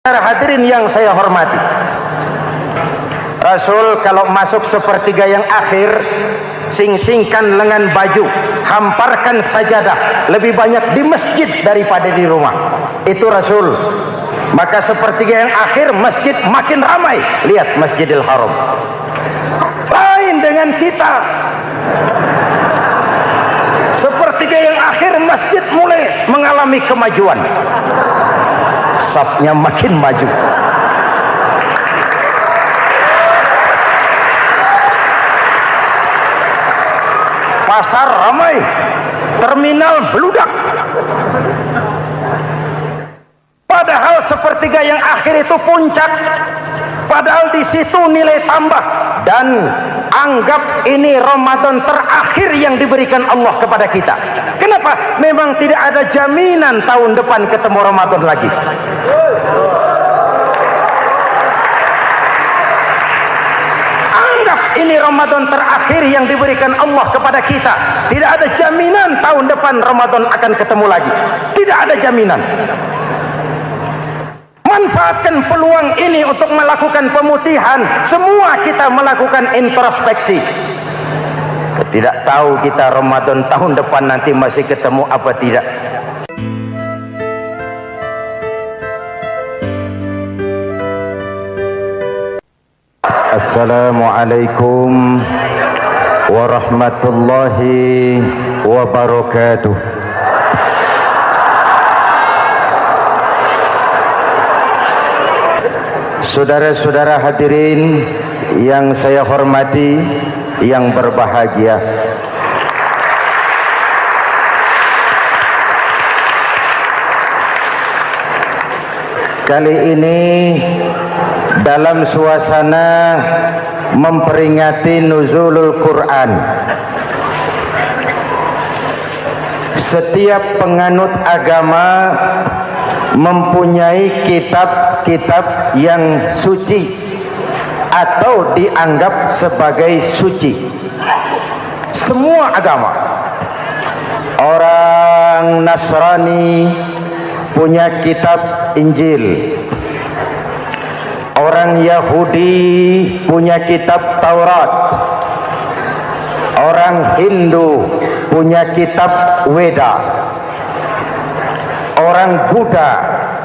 Para hadirin yang saya hormati, Rasul kalau masuk sepertiga yang akhir, sing-singkan lengan baju, hamparkan sajadah, lebih banyak di masjid daripada di rumah. Itu Rasul. Maka sepertiga yang akhir masjid makin ramai. Lihat Masjidil Haram. Lain dengan kita. Sepertiga yang akhir masjid mulai mengalami kemajuan. Safnya makin maju. Pasar ramai, terminal beludak. Padahal sepertiga yang akhir itu puncak. Padahal di situ nilai tambah. Dan anggap ini Ramadan terakhir yang diberikan Allah kepada kita. Kenapa? Memang tidak ada jaminan tahun depan ketemu Ramadan lagi. Anggap ini Ramadan terakhir yang diberikan Allah kepada kita. Tidak ada jaminan tahun depan Ramadan akan ketemu lagi. Tidak ada jaminan. Manfaatkan peluang ini untuk melakukan pemutihan. Semua kita melakukan introspeksi. Tidak tahu kita Ramadan tahun depan nanti masih ketemu apa tidak. Assalamualaikum warahmatullahi wabarakatuh. Saudara-saudara hadirin yang saya hormati, yang berbahagia, kali ini dalam suasana memperingati nuzulul Quran, setiap penganut agama mempunyai kitab-kitab yang suci atau dianggap sebagai suci. Semua agama. Orang Nasrani punya kitab Injil. Orang Yahudi punya kitab Taurat. Orang Hindu punya kitab Weda. Orang Buddha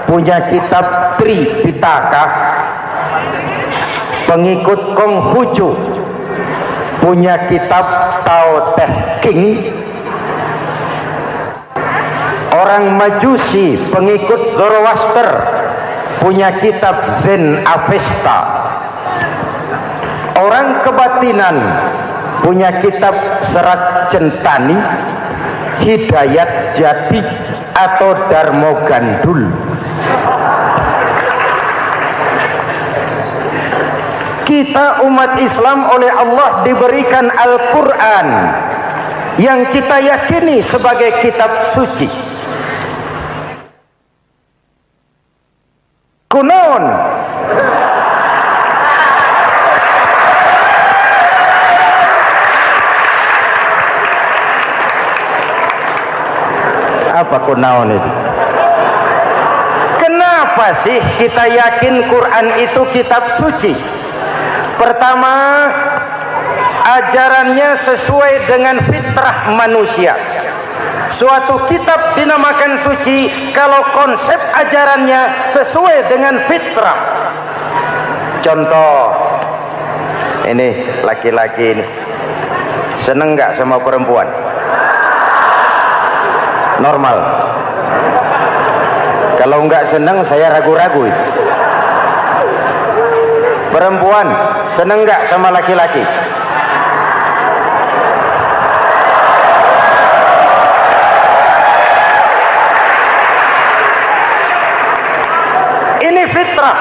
punya kitab Tripitaka. Pengikut Konghucu punya kitab Tao Te Ching. Orang Majusi pengikut Zoroaster punya kitab Zen Avesta. Orang kebatinan punya kitab Serat Centani, Hidayat Jati atau Darmo Gandul. Kita umat Islam oleh Allah diberikan Al-Quran yang kita yakini sebagai kitab suci. Kunaon? Apa kunaon itu? Kenapa sih kita yakin Quran itu kitab suci? Pertama, ajarannya sesuai dengan fitrah manusia. Suatu kitab dinamakan suci kalau konsep ajarannya sesuai dengan fitrah. Contoh, ini laki-laki ini seneng nggak sama perempuan? Normal. Kalau nggak seneng saya ragu-ragu. Perempuan seneng nggak sama laki-laki? Ini fitrah.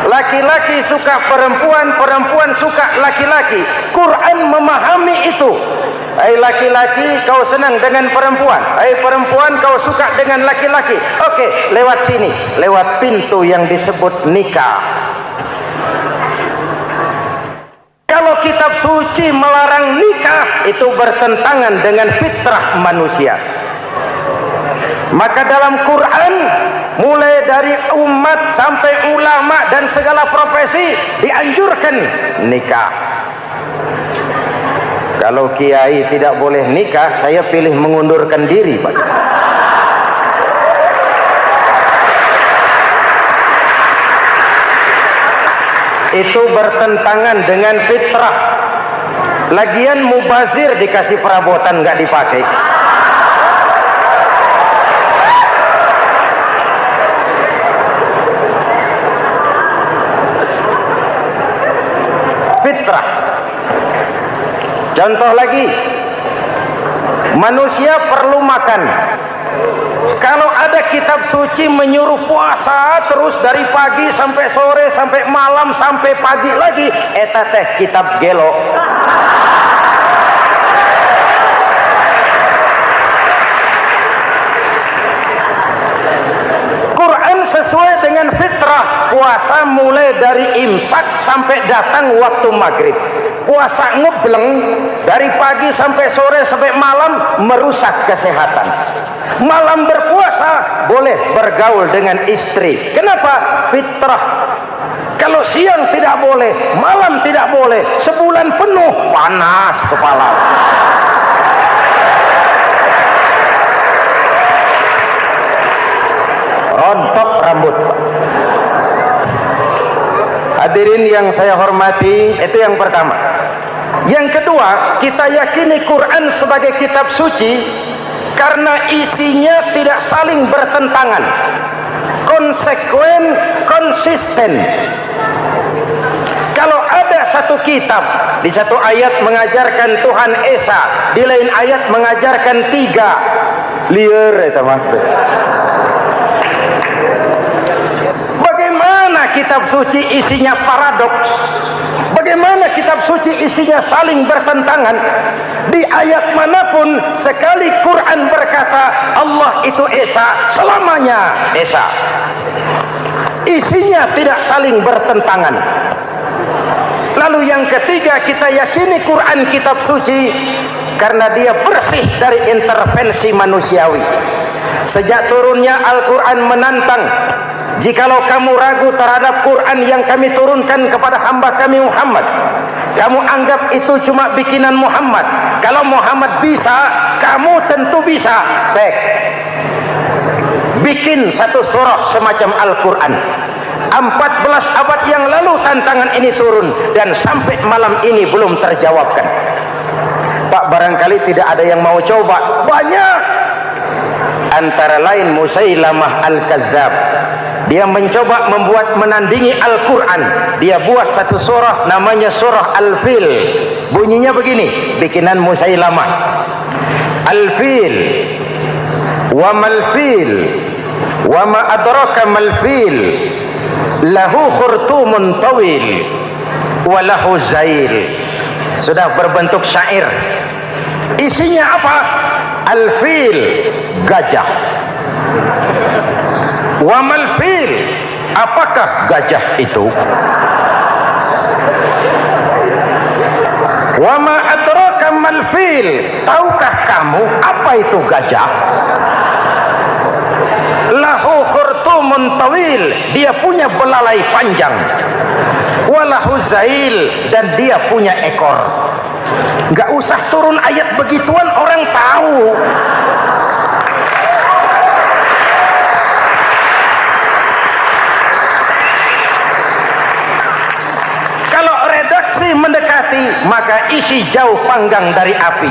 Laki-laki suka perempuan, perempuan suka laki-laki. Quran memahami itu. Hai laki-laki, kau senang dengan perempuan. Hai perempuan, kau suka dengan laki-laki. Oke, lewat sini, lewat pintu yang disebut nikah. Kalau kitab suci melarang nikah, itu bertentangan dengan fitrah manusia. Maka dalam Quran mulai dari umat sampai ulama dan segala profesi dianjurkan nikah. Kalau kiai tidak boleh nikah, saya pilih mengundurkan diri, Pak. Itu bertentangan dengan fitrah. Lagian mubazir dikasih perabotan nggak dipakai. Fitrah. Contoh lagi, manusia perlu makan. Kalau ada kitab suci menyuruh puasa terus dari pagi sampai sore sampai malam sampai pagi lagi, eta teh kitab gelo. Quran sesuai dengan fitrah, puasa mulai dari imsak sampai datang waktu maghrib. Puasa ngebleng dari pagi sampai sore sampai malam merusak kesehatan. Malam berpuasa boleh bergaul dengan istri. Kenapa? Fitrah. Kalau siang tidak boleh, malam tidak boleh, sebulan penuh panas kepala. Rontok rambut. Hadirin yang saya hormati, itu yang pertama. Yang kedua, kita yakini Quran sebagai kitab suci karena isinya tidak saling bertentangan, konsekuen, konsisten. Kalau ada satu kitab, di satu ayat mengajarkan Tuhan Esa, di lain ayat mengajarkan tiga, liar itu mah. Bagaimana kitab suci isinya paradoks? Bagaimana kitab suci isinya saling bertentangan? Di ayat manapun sekali Quran berkata Allah itu Esa, selamanya Esa. Isinya tidak saling bertentangan. Lalu yang ketiga, kita yakini Quran kitab suci karena dia bersih dari intervensi manusiawi. Sejak turunnya Al-Quran menantang, jikalau kamu ragu terhadap Quran yang kami turunkan kepada hamba kami Muhammad, kamu anggap itu cuma bikinan Muhammad. Kalau Muhammad bisa, kamu tentu bisa. Baik, bikin satu surah semacam Al-Quran. 14 abad yang lalu tantangan ini turun dan sampai malam ini belum terjawabkan. Pak, barangkali tidak ada yang mau coba. Banyak. Antara lain Musailamah Al-Kazzab. Dia mencoba membuat menandingi Al-Quran. Dia buat satu surah namanya surah Al-Fil. Bunyinya begini, bikinan Musailamah. Al-Fil wa mal-fil wa ma adraka mal-fil lahu khurtumun tawil wa lahu zail. Sudah berbentuk syair. Isinya apa? Al-Fil, gajah. Wa mal-fil, apakah gajah itu? Wa ma adraka mal-fil, tahukah kamu apa itu gajah? Lahu khurtumun tawil, dia punya belalai panjang. Wa lahu zail, dan dia punya ekor. Enggak usah turun ayat begituan, orang tahu. Mendekati, maka isi jauh panggang dari api.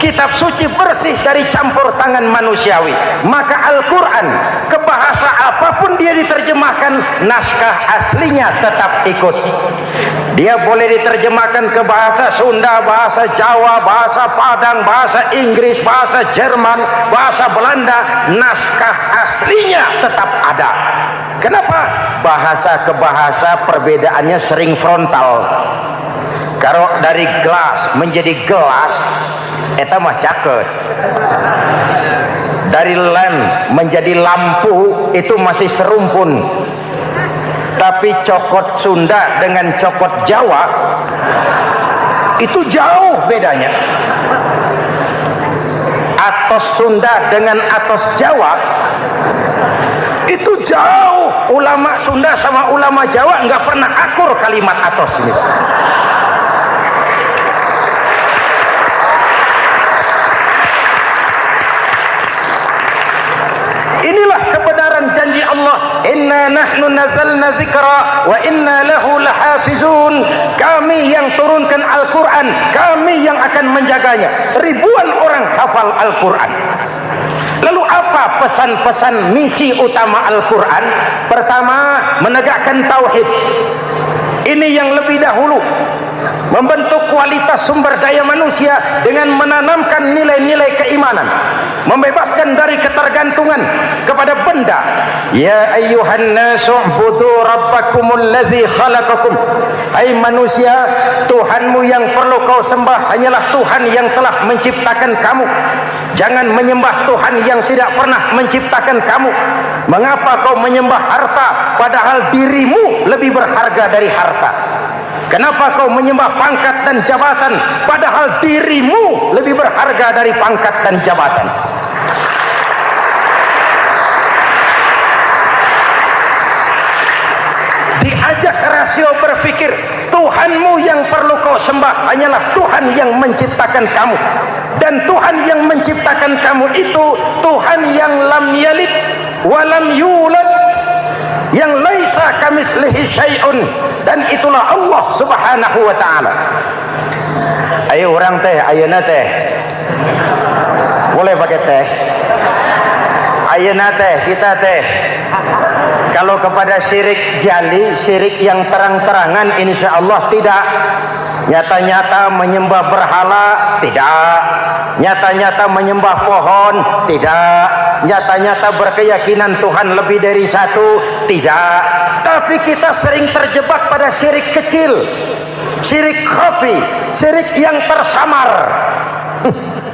Kitab suci bersih dari campur tangan manusiawi. Maka Al-Quran, ke bahasa apapun dia diterjemahkan, naskah aslinya tetap ikut. Dia boleh diterjemahkan ke bahasa Sunda, bahasa Jawa, bahasa Padang, bahasa Inggris, bahasa Jerman, bahasa Belanda, naskah aslinya tetap ada. Kenapa? Bahasa ke bahasa perbedaannya sering frontal. Kalau dari gelas menjadi gelas, eta mah caket. Dari lamp menjadi lampu, itu masih serumpun. Tapi cokot Sunda dengan cokot Jawa, itu jauh bedanya. Atos Sunda dengan atos Jawa Itu jauh. Ulama Sunda sama ulama Jawa nggak pernah akur kalimat atos ini. Inilah kebenaran janji Allah, inna nahnu nazzalna dzikra wa inna lahu lahafizun. Kami yang turunkan Al-Quran, kami yang akan menjaganya. Ribuan orang hafal Al-Quran. Lalu apa pesan-pesan misi utama Al-Quran? Pertama, menegakkan tauhid. Ini yang lebih dahulu, membentuk kualitas sumber daya manusia dengan menanamkan nilai-nilai keimanan, membebaskan dari ketergantungan kepada benda. Ya ayyuhan nasu ubudu rabbakumul ladzi khalaqakum. Hai manusia, Tuhanmu yang perlu kau sembah hanyalah Tuhan yang telah menciptakan kamu. Jangan menyembah Tuhan yang tidak pernah menciptakan kamu. Mengapa kau menyembah harta padahal dirimu lebih berharga dari harta? Kenapa kau menyembah pangkat dan jabatan padahal dirimu lebih berharga dari pangkat dan jabatan? Diajak rasio berpikir, Tuhanmu yang perlu kau sembah hanyalah Tuhan yang menciptakan kamu. Dan Tuhan yang menciptakan kamu itu Tuhan yang lam yalid walam yulad, yang laisa kamislihi syai'un, dan itulah Allah Subhanahu wa taala. Ayo orang teh, ayeuna teh. Boleh pakai teh? Ayeuna teh, kita teh. Kalau kepada syirik jali, syirik yang terang-terangan, insya Allah tidak. Nyata-nyata menyembah berhala, tidak. Nyata-nyata menyembah pohon, tidak. Nyata-nyata berkeyakinan Tuhan lebih dari satu, tidak. Tapi kita sering terjebak pada syirik kecil, syirik khafi, syirik yang tersamar.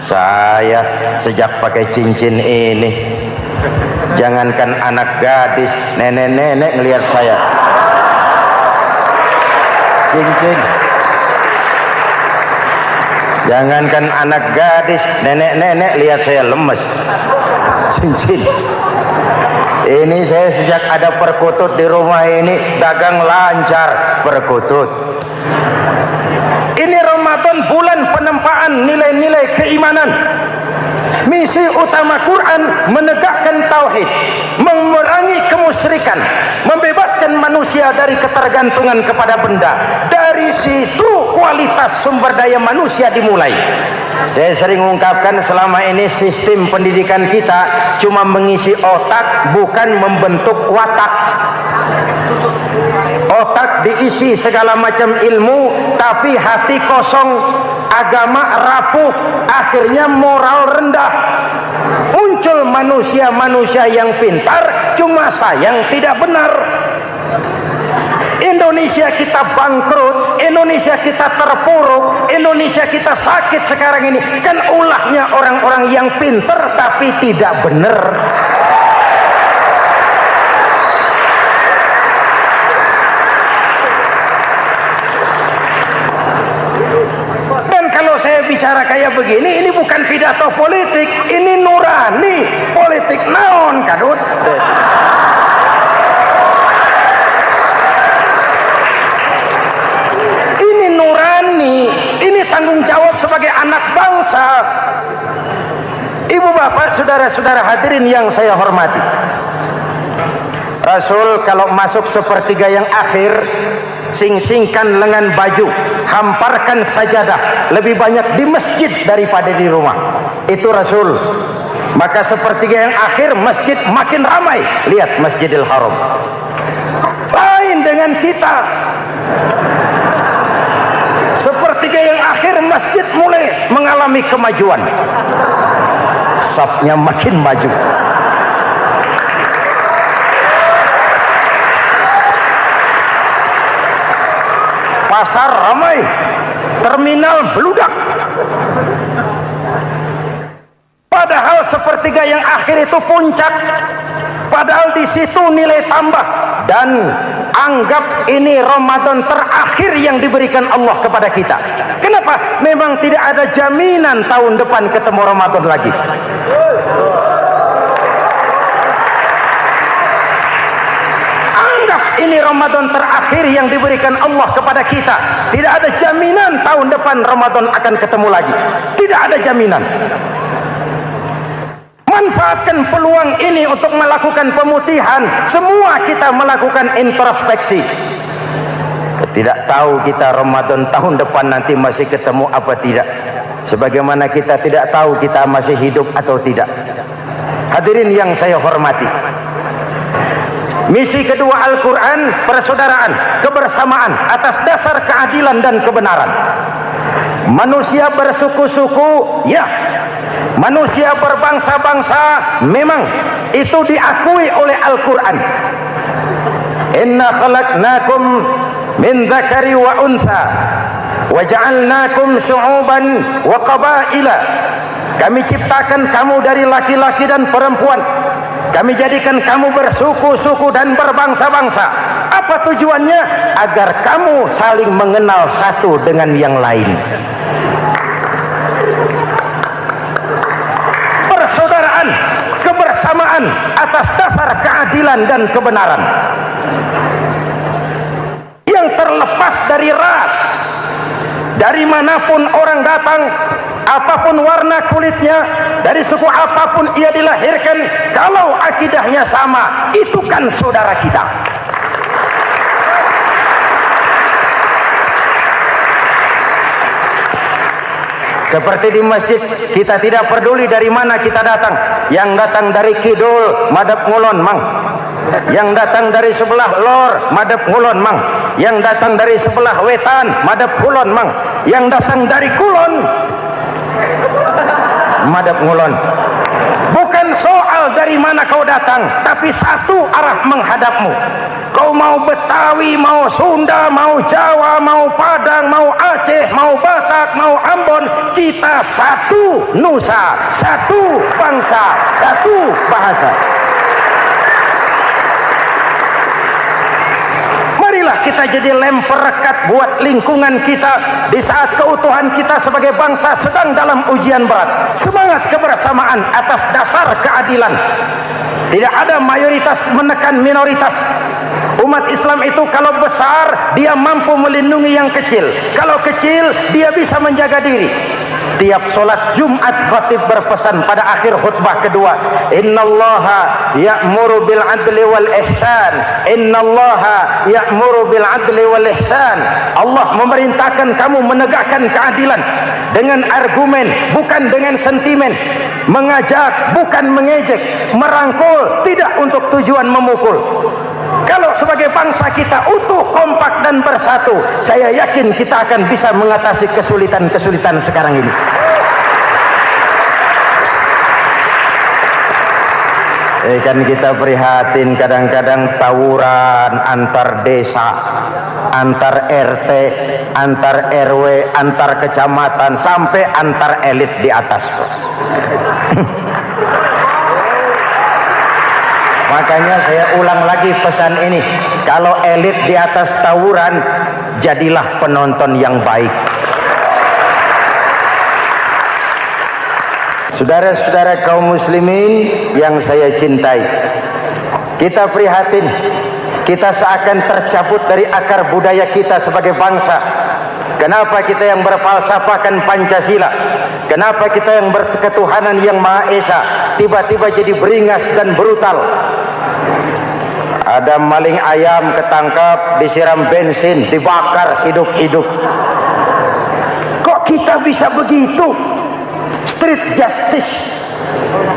Saya sejak pakai cincin ini, jangankan anak gadis, nenek-nenek ngelihat saya cincin. Jangankan anak gadis, nenek-nenek lihat saya lemes cincin. Ini saya sejak ada perkutut di rumah ini dagang lancar perkutut. Ini Ramadan, bulan penempaan nilai-nilai keimanan. Misi utama Quran menegakkan tauhid, memerangi kemusyrikan, membebaskan manusia dari ketergantungan kepada benda. Dari situ kualitas sumber daya manusia dimulai. Saya sering ungkapkan, selama ini sistem pendidikan kita cuma mengisi otak, bukan membentuk watak. Otak diisi segala macam ilmu, tapi hati kosong, agama rapuh, akhirnya moral rendah. Muncul manusia-manusia yang pintar, cuma sayang tidak benar. Indonesia kita bangkrut, Indonesia kita terpuruk, Indonesia kita sakit sekarang ini, kan ulahnya orang-orang yang pintar tapi tidak benar. Saya bicara kayak begini, ini bukan pidato politik, ini nurani. Politik naon kadut. Ini nurani, ini tanggung jawab sebagai anak bangsa. Ibu bapak, saudara-saudara hadirin yang saya hormati, Rasul kalau masuk sepertiga yang akhir, sing-singkan lengan baju, hamparkan sajadah, lebih banyak di masjid daripada di rumah. Itu Rasul. Maka sepertiga yang akhir masjid makin ramai. Lihat Masjidil Haram. Lain dengan kita. Sepertiga yang akhir masjid mulai mengalami kemajuan. Safnya makin maju. Pasar ramai, terminal beludak. Padahal sepertiga yang akhir itu puncak. Padahal di situ nilai tambah. Dan anggap ini Ramadan terakhir yang diberikan Allah kepada kita. Kenapa? Memang tidak ada jaminan tahun depan ketemu Ramadan lagi. ini Ramadan terakhir yang diberikan Allah kepada kita. Tidak ada jaminan tahun depan Ramadan akan ketemu lagi. Tidak ada jaminan. Manfaatkan peluang ini untuk melakukan pemutihan. Semua kita melakukan introspeksi. Tidak tahu kita Ramadan tahun depan nanti masih ketemu apa tidak. Sebagaimana kita tidak tahu kita masih hidup atau tidak. Hadirin yang saya hormati, misi kedua Al-Quran, persaudaraan, kebersamaan atas dasar keadilan dan kebenaran. Manusia bersuku-suku, ya. Manusia berbangsa-bangsa, memang itu diakui oleh Al-Quran. Inna khalaqnakum min dzakari wa untha wa ja'alnakum syu'uban wa qabaila. Kami ciptakan kamu dari laki-laki dan perempuan. Kami jadikan kamu bersuku-suku dan berbangsa-bangsa. Apa tujuannya? Agar kamu saling mengenal satu dengan yang lain. Persaudaraan, kebersamaan atas dasar keadilan dan kebenaran. Yang terlepas dari ras. Dari manapun orang datang, apapun warna kulitnya, dari suku apapun ia dilahirkan, kalau akidahnya sama, itu kan saudara kita. Seperti di masjid, kita tidak peduli dari mana kita datang. Yang datang dari kidul, madhab ngulon mang. Yang datang dari sebelah lor, madhab ngulon mang. Yang datang dari sebelah wetan, madhab kulon mang. Yang datang dari kulon, madhab ngulon. Bukan soal dari mana kau datang, tapi satu arah menghadapmu. Kau mau Betawi, mau Sunda, mau Jawa, mau Padang, mau Aceh, mau Batak, mau Ambon, kita satu nusa, satu bangsa, satu bahasa. Marilah kita jadi lem perekat buat lingkungan kita di saat keutuhan kita sebagai bangsa sedang dalam ujian berat. Semangat kebersamaan atas dasar keadilan. Tidak ada mayoritas menekan minoritas. Umat Islam itu kalau besar, dia mampu melindungi yang kecil. Kalau kecil, dia bisa menjaga diri. Tiap sholat Jumat khatib berpesan pada akhir khutbah kedua, innallaha ya'muru bil adli wal ihsan, innallaha ya'muru bil adli wal ihsan. Allah memerintahkan kamu menegakkan keadilan dengan argumen, bukan dengan sentimen, mengajak bukan mengejek, merangkul tidak untuk tujuan memukul. Kalau sebagai bangsa kita utuh, kompak dan bersatu, saya yakin kita akan bisa mengatasi kesulitan-kesulitan sekarang ini. Kan kita prihatin kadang-kadang tawuran antar desa, antar RT, antar RW, antar kecamatan, sampai antar elit di atas. Makanya saya ulang lagi pesan ini, kalau elit di atas tawuran, jadilah penonton yang baik. Saudara-saudara kaum muslimin yang saya cintai, kita prihatin, kita seakan tercabut dari akar budaya kita sebagai bangsa. Kenapa kita yang berfalsafahkan Pancasila, kenapa kita yang berketuhanan yang Maha Esa tiba-tiba jadi beringas dan brutal? Ada maling ayam ketangkap, disiram bensin, dibakar hidup-hidup. Kok kita bisa begitu? Street justice,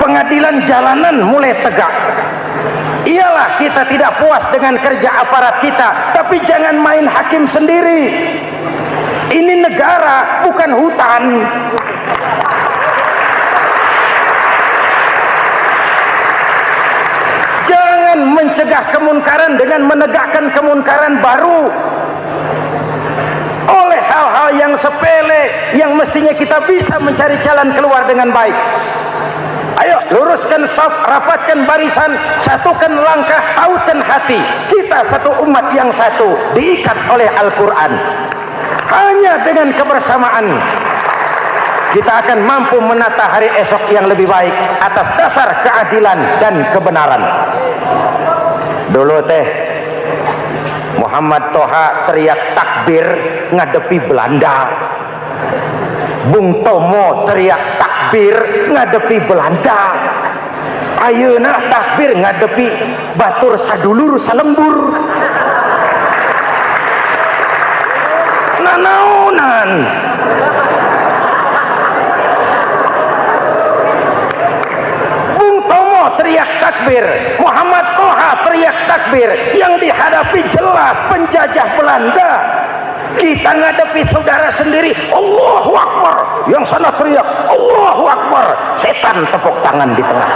pengadilan jalanan mulai tegak. Iyalah kita tidak puas dengan kerja aparat kita, tapi jangan main hakim sendiri. Ini negara, bukan hutan. Jangan mencegah kemunkaran dengan menegakkan kemunkaran baru. Oleh hal-hal yang sepele yang mestinya kita bisa mencari jalan keluar dengan baik. Ayo luruskan saf, rapatkan barisan, satukan langkah, tautkan hati. Kita satu umat yang satu, diikat oleh Al-Quran. Hanya dengan kebersamaan kita akan mampu menata hari esok yang lebih baik atas dasar keadilan dan kebenaran. Dulu teh Muhammad Toha teriak takbir ngadepi Belanda. Bung Tomo teriak takbir ngadepi Belanda. Ayeuna takbir ngadepi batur sadulur salembur. Nanaonan. Bung Tomo teriak takbir, Muhammad Toha teriak takbir, yang dihadapi jelas penjajah Belanda. Kita ngadepi saudara sendiri, Allahu Akbar, yang sana teriak Allahu Akbar, setan tepuk tangan di tengah.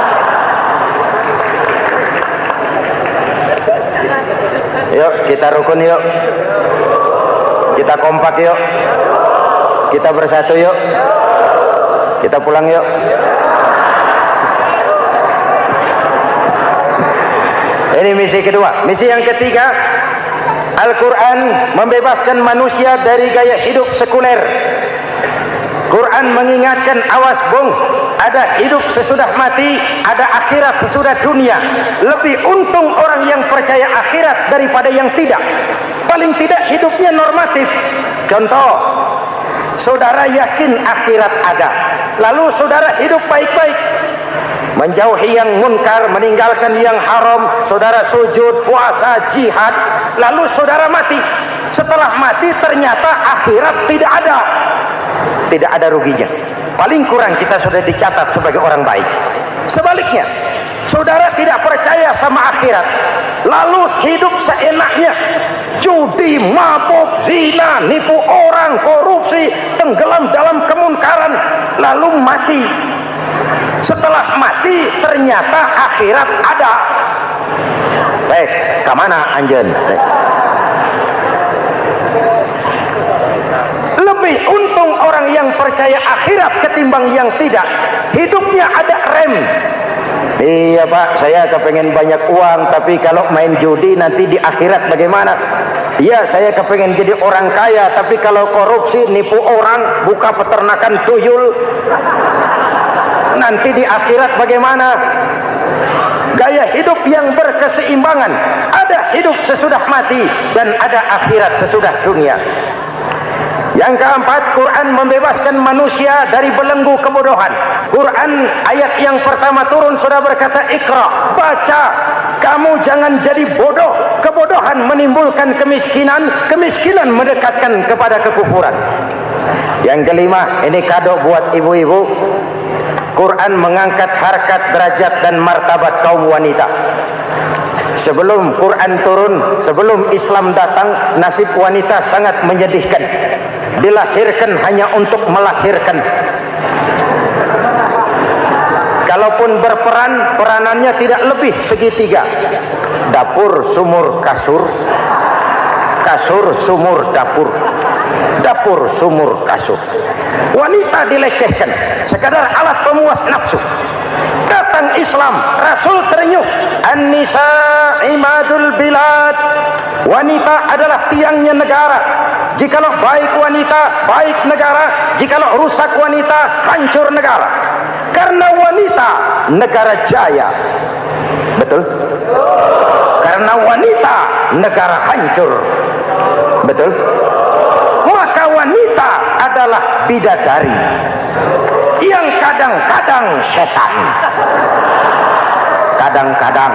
Yuk kita rukun yuk, kita kompak yuk, kita bersatu yuk, kita pulang yuk. Ini misi kedua. Misi yang ketiga, Al-Quran membebaskan manusia dari gaya hidup sekuler. Quran mengingatkan, awas bung, ada hidup sesudah mati, ada akhirat sesudah dunia. Lebih untung orang yang percaya akhirat daripada yang tidak. Paling tidak hidupnya normatif. Contoh, saudara yakin akhirat ada, lalu saudara hidup baik-baik, menjauhi yang munkar, meninggalkan yang haram, saudara sujud, puasa, jihad, lalu saudara mati. Setelah mati ternyata akhirat tidak ada. Tidak ada ruginya. Paling kurang kita sudah dicatat sebagai orang baik. Sebaliknya, saudara tidak percaya sama akhirat, lalu hidup seenaknya, judi, mabuk, zina, nipu orang, korupsi, tenggelam dalam kemunkaran, lalu mati. Setelah mati ternyata akhirat ada. Kemana anjen? Lebih untung orang yang percaya akhirat ketimbang yang tidak. Hidupnya ada rem. Iya pak, saya kepengen banyak uang, tapi kalau main judi nanti di akhirat bagaimana? Iya, saya kepengen jadi orang kaya, tapi kalau korupsi, nipu orang, buka peternakan tuyul, nanti di akhirat bagaimana? Gaya hidup yang berkeseimbangan. Ada hidup sesudah mati dan ada akhirat sesudah dunia. Yang keempat, Quran membebaskan manusia dari belenggu kebodohan. Quran ayat yang pertama turun sudah berkata, Iqra, baca, kamu jangan jadi bodoh. Kebodohan menimbulkan kemiskinan, kemiskinan mendekatkan kepada kekufuran. Yang kelima, ini kado buat ibu-ibu. Quran mengangkat harkat, derajat dan martabat kaum wanita. Sebelum Quran turun, sebelum Islam datang, nasib wanita sangat menyedihkan. Dilahirkan hanya untuk melahirkan. Kalaupun berperan, peranannya tidak lebih segitiga. Dapur, sumur, kasur. Kasur, sumur, dapur. Dapur, sumur, kasur. Wanita dilecehkan, sekadar alat pemuas nafsu. Datang Islam, Rasul terenyuh, An-nisa imadul bilad. Wanita adalah tiangnya negara. Jikalau baik wanita, baik negara. Jikalau rusak wanita, hancur negara. Karena wanita, negara jaya. Betul? Karena wanita, negara hancur. Betul? Maka wanita adalah bidadari yang kadang-kadang setan. Kadang-kadang.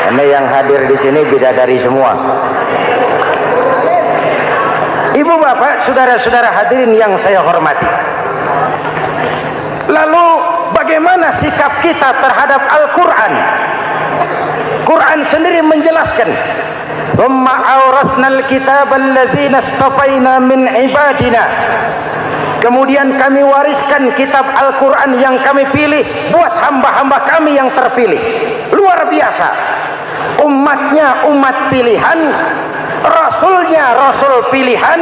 Ini yang hadir di sini bidadari semua. Ibu bapak, saudara-saudara hadirin yang saya hormati. Lalu bagaimana sikap kita terhadap Al-Quran? Quran sendiri menjelaskan, "Tsumma awrasnal kitaba allazina istafaina min ibadina." Kemudian kami wariskan kitab Al-Quran yang kami pilih buat hamba-hamba kami yang terpilih. Luar biasa. Umatnya umat pilihan, Rasulnya Rasul pilihan,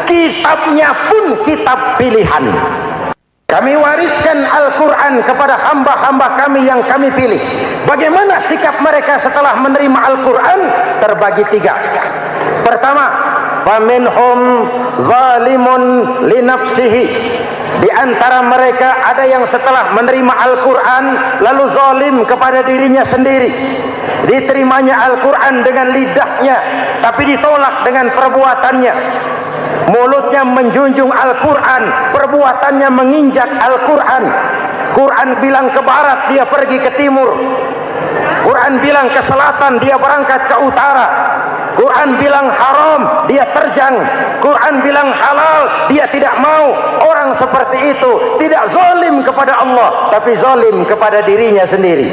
kitabnya pun kitab pilihan. Kami wariskan Al-Quran kepada hamba-hamba kami yang kami pilih. Bagaimana sikap mereka setelah menerima Al-Quran? Terbagi tiga. Pertama, faminhum zalimun linafsihi. Di antara mereka ada yang setelah menerima Al-Quran lalu zalim kepada dirinya sendiri. Diterimanya Al-Quran dengan lidahnya, tapi ditolak dengan perbuatannya. Mulutnya menjunjung Al-Quran, perbuatannya menginjak Al-Quran. Quran bilang ke barat, dia pergi ke timur. Quran bilang ke selatan, dia berangkat ke utara. Quran bilang haram, dia terjang. Quran bilang halal, dia tidak mau. Orang seperti itu tidak zalim kepada Allah, tapi zalim kepada dirinya sendiri.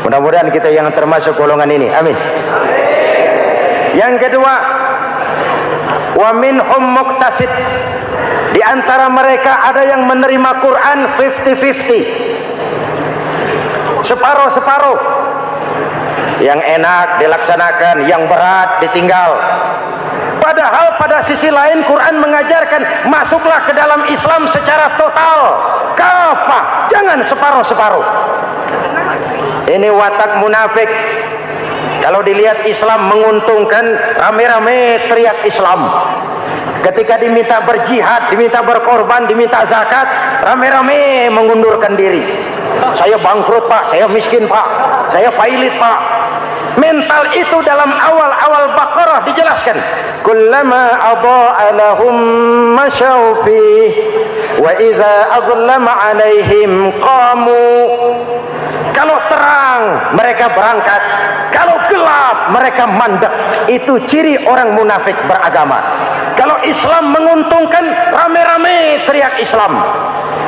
Mudah-mudahan kita yang termasuk golongan ini. Amin. Yang kedua, wa minhum muqtasid. Di antara mereka ada yang menerima Quran 50-50. Separuh-separuh. Yang enak dilaksanakan, yang berat ditinggal. Padahal pada sisi lain Quran mengajarkan masuklah ke dalam Islam secara total, kafah, jangan separuh-separuh. Ini watak munafik. Kalau dilihat Islam menguntungkan, rame-rame teriak Islam. Ketika diminta berjihad, diminta berkorban, diminta zakat, rame-rame mengundurkan diri. Saya bangkrut Pak, saya miskin Pak, saya pailit Pak. Mental itu dalam awal-awal Baqarah dijelaskan. Kullama adha'a lahum masyaw fihi wa idza adlama 'alaihim qamu. Kalau terang mereka berangkat, kalau gelap mereka mandek. Itu ciri orang munafik beragama. Kalau Islam menguntungkan, rame-rame teriak Islam.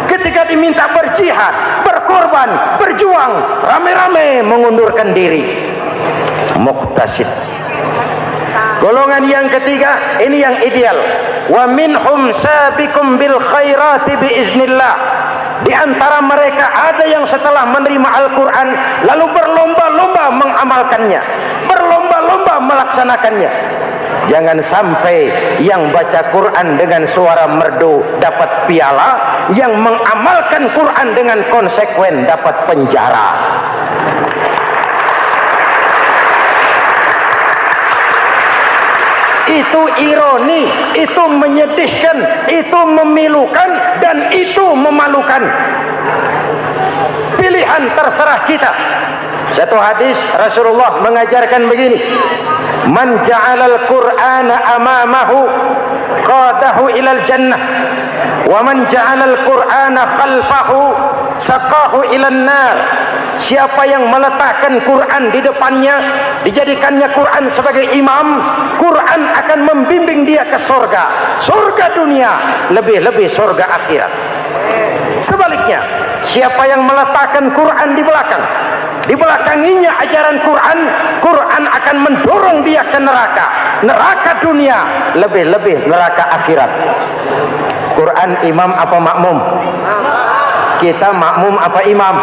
Ketika diminta berjihad, berkorban, berjuang, rame-rame mengundurkan diri. Muqtasid. Golongan yang ketiga, ini yang ideal. Wa minhum sabiqum bil khairati biiznillah. Di antara mereka ada yang setelah menerima Al-Quran lalu berlomba-lomba mengamalkannya, berlomba-lomba melaksanakannya. Jangan sampai yang baca Quran dengan suara merdu dapat piala, yang mengamalkan Quran dengan konsekuen dapat penjara. Itu ironi, itu menyedihkan, itu memilukan, dan itu memalukan. Pilihan terserah kita. Satu hadis Rasulullah mengajarkan begini: man ja'alal Qur'ana amamahu qadahu ilal jannah, wa man ja'alal Qur'ana khalfahu saqahu ilan nar. Siapa yang meletakkan Quran di depannya, dijadikannya Quran sebagai imam, Quran akan membimbing dia ke surga, surga dunia, lebih-lebih surga akhirat. Sebaliknya, siapa yang meletakkan Quran di belakang, dibelakanginya ajaran Quran, Quran akan mendorong dia ke neraka, neraka dunia, lebih-lebih neraka akhirat. Quran imam apa makmum? Kita makmum apa imam?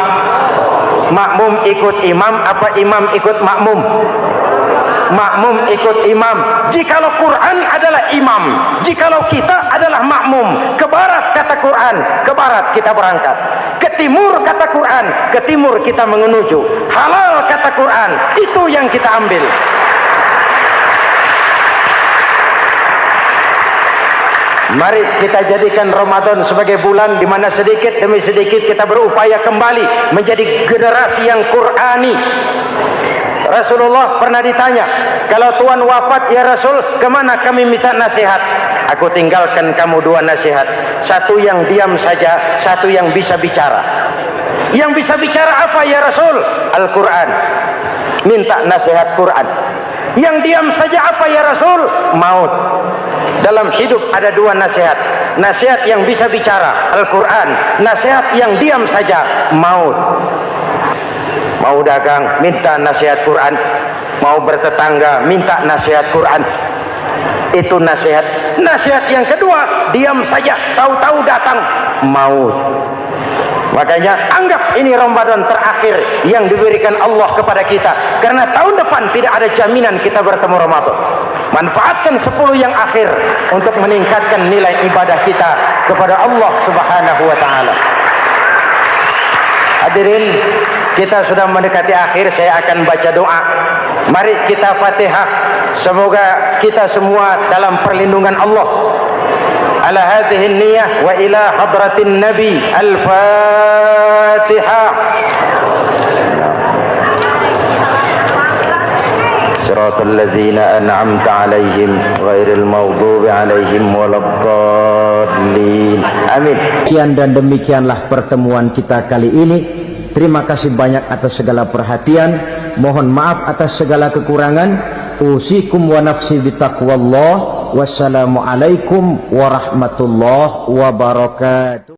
Makmum ikut imam apa imam ikut makmum? Makmum ikut imam. Jikalau Quran adalah imam, jikalau kita adalah makmum. Ke barat kata Quran, ke barat kita berangkat. Ke timur kata Quran, ke timur kita menuju. Halal kata Quran, itu yang kita ambil. Mari kita jadikan Ramadan sebagai bulan di mana sedikit demi sedikit kita berupaya kembali menjadi generasi yang Qurani. Rasulullah pernah ditanya, kalau Tuhan wafat ya Rasul, kemana kami minta nasihat? Aku tinggalkan kamu dua nasihat. Satu yang diam saja, satu yang bisa bicara. Yang bisa bicara apa ya Rasul? Al-Quran. Minta nasihat Quran. Yang diam saja apa ya Rasul? Maut. Dalam hidup ada dua nasihat. Nasihat yang bisa bicara, Al-Quran. Nasihat yang diam saja, maut. Mau dagang, minta nasihat Quran. Mau bertetangga, minta nasihat Quran. Itu nasihat. Nasihat yang kedua, diam saja, tahu-tahu datang maut. Makanya anggap ini Ramadan terakhir yang diberikan Allah kepada kita, karena tahun depan tidak ada jaminan kita bertemu Ramadan. Manfaatkan 10 yang akhir untuk meningkatkan nilai ibadah kita kepada Allah Subhanahu wa taala. Hadirin, kita sudah mendekati akhir, saya akan baca doa. Mari kita Fatihah. Semoga kita semua dalam perlindungan Allah. ala hadhihi an-niyah wa ila hadratin nabi. Al-Fatihah. Siratal ladzina an'amta 'alaihim ghairil maghdubi 'alaihim waladdallin. Amin. Sekian dan demikianlah pertemuan kita kali ini. Terima kasih banyak atas segala perhatian. Mohon maaf atas segala kekurangan. Usikum wa nafsi bitaqwallah. Wassalamualaikum warahmatullahi wabarakatuh.